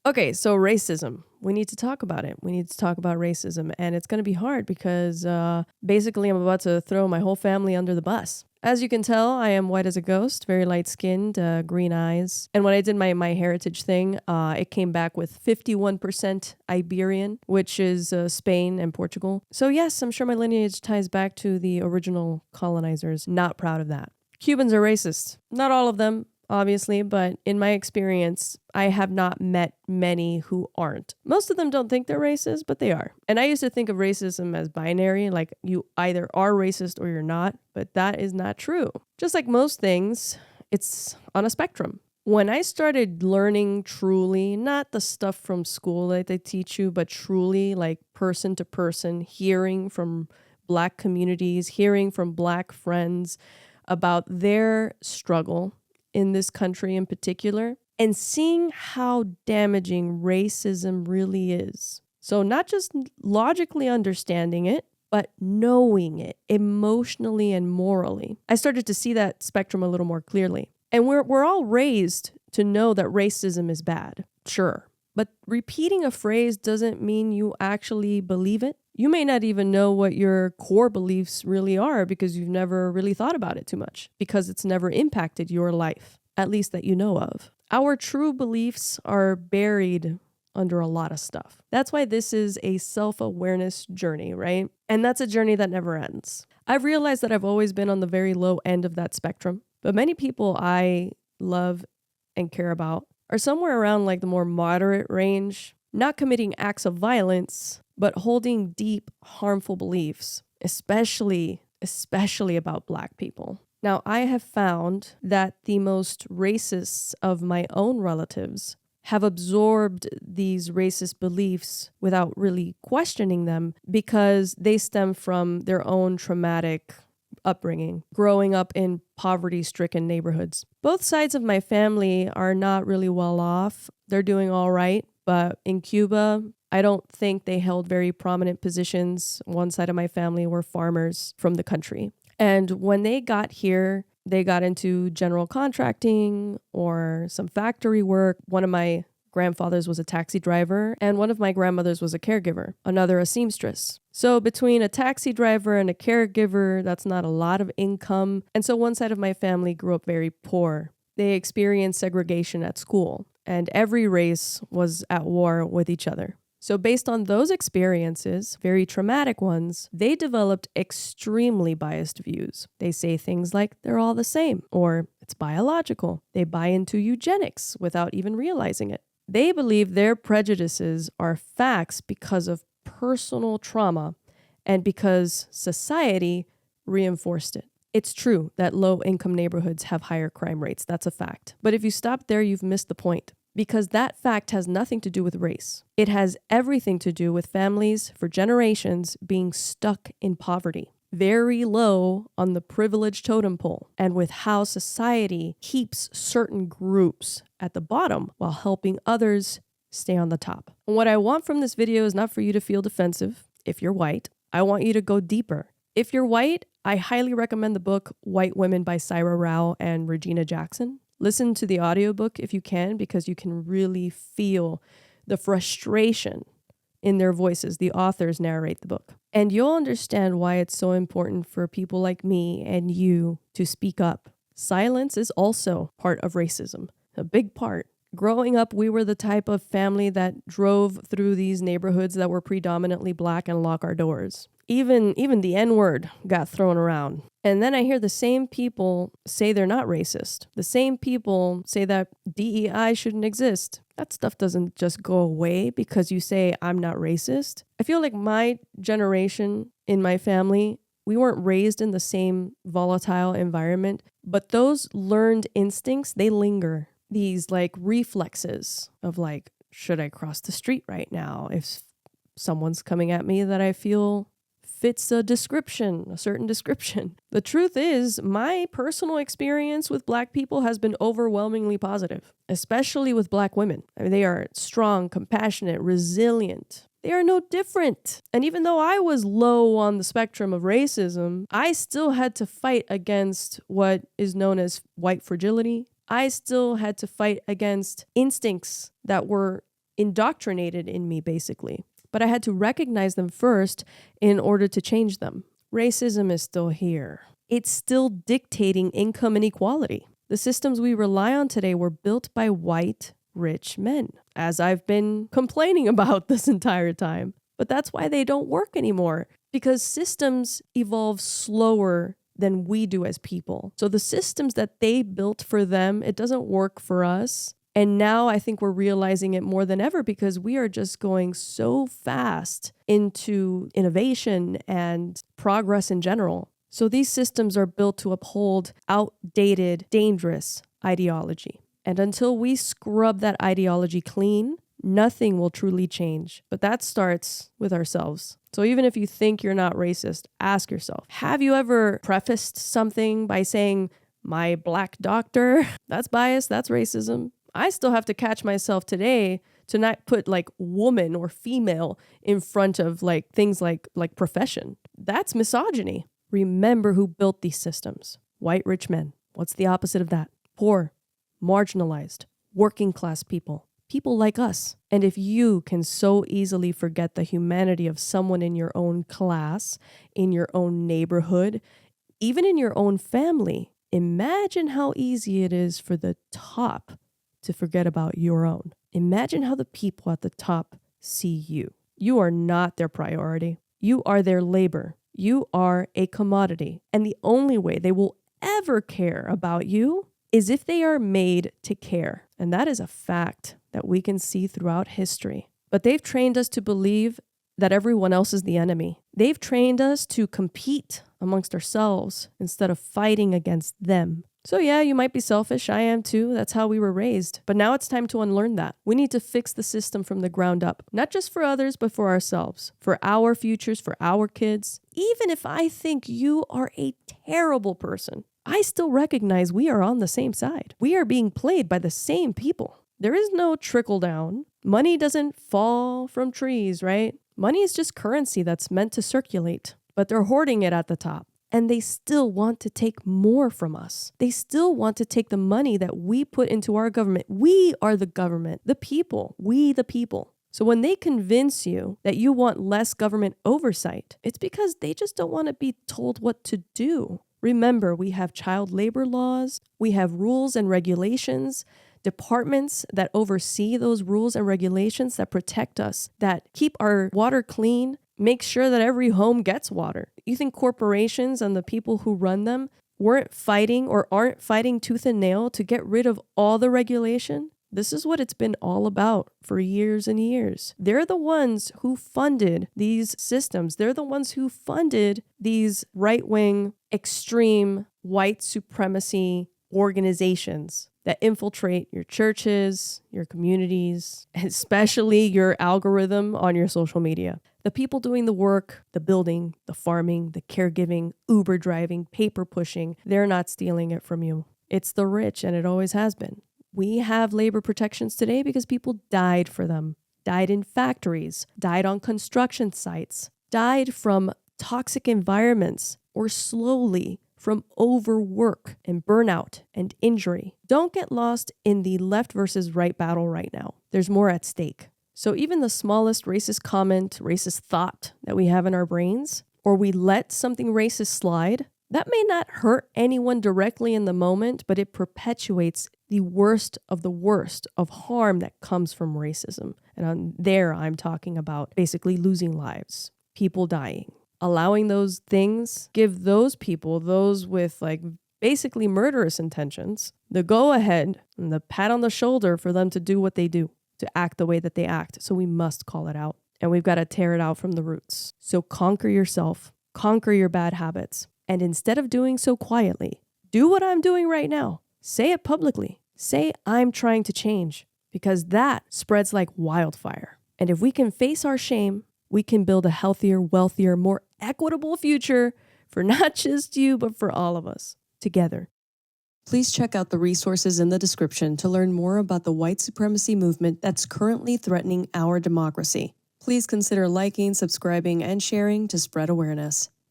Okay, so racism. We need to talk about it. We need to talk about racism. And it's going to be hard because basically I'm about to throw my whole family under the bus. As you can tell, I am white as a ghost, very light skinned, green eyes. And when I did my heritage thing, it came back with 51% Iberian, which is Spain and Portugal. So, yes, I'm sure my lineage ties back to the original colonizers. Not proud of that. Cubans are racist. Not all of them, obviously, but in my experience, I have not met many who aren't. Most of them don't think they're racist, but they are. And I used to think of racism as binary, like you either are racist or you're not, but that is not true. Just like most things, it's on a spectrum. When I started learning truly, not the stuff from school that they teach you, but truly like person to person, hearing from Black communities, hearing from Black friends about their struggle in this country in particular, and seeing how damaging racism really is. So not just logically understanding it, but knowing it emotionally and morally. I started to see that spectrum a little more clearly. And we're all raised to know that racism is bad, sure. But repeating a phrase doesn't mean you actually believe it. You may not even know what your core beliefs really are because you've never really thought about it too much, because it's never impacted your life, at least that you know of. Our true beliefs are buried under a lot of stuff. That's why this is a self-awareness journey, right? And that's a journey that never ends. I've realized that I've always been on the very low end of that spectrum, but many people I love and care about are somewhere around like the more moderate range, not committing acts of violence, but holding deep, harmful beliefs, especially about Black people. Now, I have found that the most racists of my own relatives have absorbed these racist beliefs without really questioning them because they stem from their own traumatic upbringing, growing up in poverty-stricken neighborhoods. Both sides of my family are not really well off. They're doing all right, but in Cuba, I don't think they held very prominent positions. One side of my family were farmers from the country. And when they got here, they got into general contracting or some factory work. One of my grandfathers was a taxi driver, and one of my grandmothers was a caregiver, another a seamstress. So between a taxi driver and a caregiver, that's not a lot of income. And so one side of my family grew up very poor. They experienced segregation at school, and every race was at war with each other. So based on those experiences, very traumatic ones, they developed extremely biased views. They say things like they're all the same, or it's biological. They buy into eugenics without even realizing it. They believe their prejudices are facts because of personal trauma and because society reinforced it. It's true that low-income neighborhoods have higher crime rates. That's a fact. But if you stop there, you've missed the point. Because that fact has nothing to do with race. It has everything to do with families for generations being stuck in poverty, very low on the privilege totem pole, and with how society keeps certain groups at the bottom while helping others stay on the top. And what I want from this video is not for you to feel defensive if you're white. I want you to go deeper. If you're white, I highly recommend the book White Women by Syra Rao and Regina Jackson. Listen to the audiobook if you can, because you can really feel the frustration in their voices. The authors narrate the book. And you'll understand why it's so important for people like me and you to speak up. Silence is also part of racism, a big part. Growing up, we were the type of family that drove through these neighborhoods that were predominantly Black and lock our doors. Even the N-word got thrown around. And then I hear the same people say they're not racist. The same people say that DEI shouldn't exist. That stuff doesn't just go away because you say I'm not racist. I feel like my generation in my family, we weren't raised in the same volatile environment, but those learned instincts, they linger. These like reflexes of like, should I cross the street right now if someone's coming at me that I feel fits a certain description. The truth is, my personal experience with Black people has been overwhelmingly positive, especially with Black women. I mean, they are strong, compassionate, resilient. They are no different. And even though I was low on the spectrum of racism, I still had to fight against what is known as white fragility. I still had to fight against instincts that were indoctrinated in me, basically. But I had to recognize them first in order to change them. Racism is still here. It's still dictating income inequality. The systems we rely on today were built by white, rich men, as I've been complaining about this entire time. But that's why they don't work anymore, because systems evolve slower than we do as people. So the systems that they built for them, it doesn't work for us. And now I think we're realizing it more than ever because we are just going so fast into innovation and progress in general. So these systems are built to uphold outdated, dangerous ideology. And until we scrub that ideology clean, nothing will truly change. But that starts with ourselves. So even if you think you're not racist, ask yourself, have you ever prefaced something by saying, my black doctor? That's bias, that's racism. I still have to catch myself today to not put like woman or female in front of like things like profession. That's misogyny. Remember who built these systems. White rich men. What's the opposite of that? Poor, marginalized, working class people. People like us. And if you can so easily forget the humanity of someone in your own class, in your own neighborhood, even in your own family, imagine how easy it is for the top to forget about your own. Imagine how the people at the top see you. You are not their priority. You are their labor. You are a commodity. And the only way they will ever care about you is if they are made to care. And that is a fact that we can see throughout history. But they've trained us to believe that everyone else is the enemy. They've trained us to compete amongst ourselves instead of fighting against them. So yeah, you might be selfish. I am too. That's how we were raised. But now it's time to unlearn that. We need to fix the system from the ground up, not just for others, but for ourselves, for our futures, for our kids. Even if I think you are a terrible person, I still recognize we are on the same side. We are being played by the same people. There is no trickle down. Money doesn't fall from trees, right? Money is just currency that's meant to circulate, but they're hoarding it at the top. And they still want to take more from us. They still want to take the money that we put into our government. We are the government, the people, we the people. So when they convince you that you want less government oversight, it's because they just don't want to be told what to do. Remember, we have child labor laws, we have rules and regulations, departments that oversee those rules and regulations that protect us, that keep our water clean, make sure that every home gets water. You think corporations and the people who run them weren't fighting or aren't fighting tooth and nail to get rid of all the regulation? This is what it's been all about for years and years. They're the ones who funded these systems. They're the ones who funded these right-wing, extreme, white supremacy organizations that infiltrate your churches, your communities, especially your algorithm on your social media. The people doing the work, the building, the farming, the caregiving, Uber driving, paper pushing, they're not stealing it from you. It's the rich, and it always has been. We have labor protections today because people died for them, died in factories, died on construction sites, died from toxic environments, or slowly from overwork and burnout and injury. Don't get lost in the left versus right battle right now. There's more at stake. So even the smallest racist comment, racist thought that we have in our brains, or we let something racist slide, that may not hurt anyone directly in the moment, but it perpetuates the worst of harm that comes from racism. And I'm talking about basically losing lives, people dying. Allowing those things, give those people, those with like basically murderous intentions, the go ahead and the pat on the shoulder for them to do what they do, to act the way that they act. So we must call it out, and we've got to tear it out from the roots. So conquer yourself, conquer your bad habits. And instead of doing so quietly, do what I'm doing right now. Say it publicly. Say I'm trying to change, because that spreads like wildfire. And if we can face our shame, we can build a healthier, wealthier, more equitable future for not just you, but for all of us together. Please check out the resources in the description to learn more about the white supremacy movement that's currently threatening our democracy. Please consider liking, subscribing, and sharing to spread awareness.